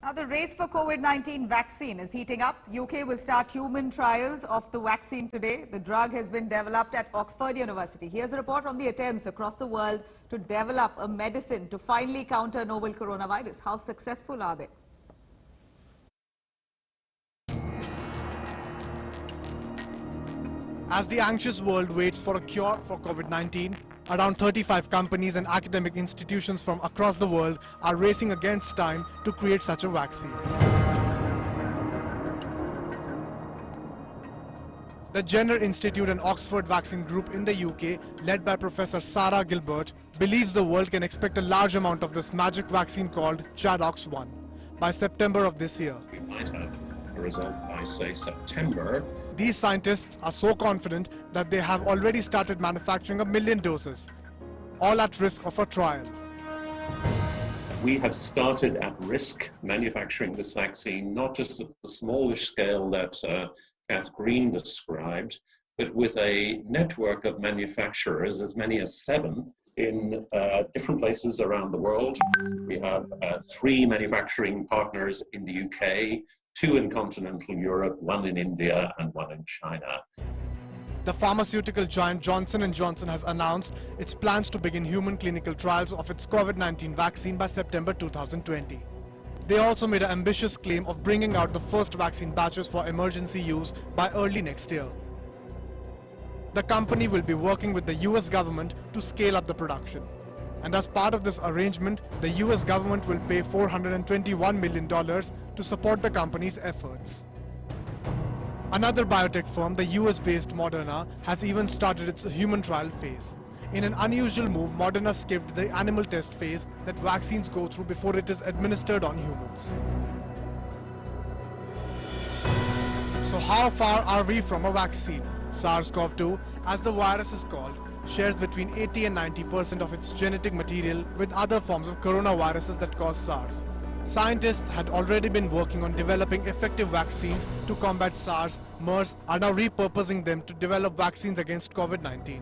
Now, the race for COVID-19 vaccine is heating up. UK will start human trials of the vaccine today. The drug has been developed at Oxford University. Here's a report on the attempts across the world to develop a medicine to finally counter novel coronavirus. How successful are they? As the anxious world waits for a cure for COVID-19, around 35 companies and academic institutions from across the world are racing against time to create such a vaccine. The Jenner Institute and Oxford Vaccine Group in the UK, led by Professor Sarah Gilbert, believes the world can expect a large amount of this magic vaccine called ChAdOx1 by September of this year. We might have a result by, say, September. These scientists are so confident that they have already started manufacturing 1 million doses, all at risk of a trial. We have started at risk manufacturing this vaccine, not just at the smallish scale that Kath Green described, but with a network of manufacturers, as many as 7, in different places around the world. We have 3 manufacturing partners in the UK, 2 in continental Europe, 1 in India and 1 in China. The pharmaceutical giant Johnson & Johnson has announced its plans to begin human clinical trials of its COVID-19 vaccine by September 2020. They also made an ambitious claim of bringing out the first vaccine batches for emergency use by early next year. The company will be working with the US government to scale up the production. And as part of this arrangement, the US government will pay $421 million to support the company's efforts. Another biotech firm, the US-based Moderna, has even started its human trial phase. In an unusual move, Moderna skipped the animal test phase that vaccines go through before it is administered on humans. So how far are we from a vaccine? SARS-CoV-2, as the virus is called, shares between 80 and 90% of its genetic material with other forms of coronaviruses that cause SARS. Scientists had already been working on developing effective vaccines to combat SARS. MERS are now repurposing them to develop vaccines against COVID-19.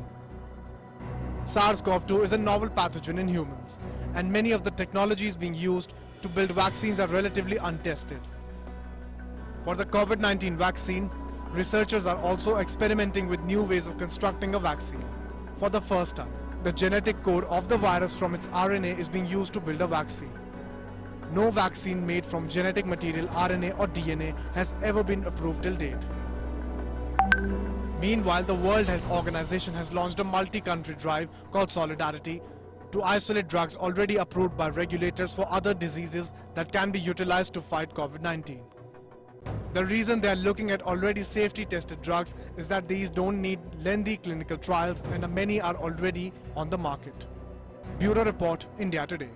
SARS-CoV-2 is a novel pathogen in humans, and many of the technologies being used to build vaccines are relatively untested. For the COVID-19 vaccine, researchers are also experimenting with new ways of constructing a vaccine. For the first time, the genetic code of the virus from its RNA is being used to build a vaccine. No vaccine made from genetic material RNA or DNA has ever been approved till date. Meanwhile, the World Health Organization has launched a multi-country drive called Solidarity to isolate drugs already approved by regulators for other diseases that can be utilized to fight COVID-19. The reason they are looking at already safety-tested drugs is that these don't need lengthy clinical trials and many are already on the market. Bureau Report, India Today.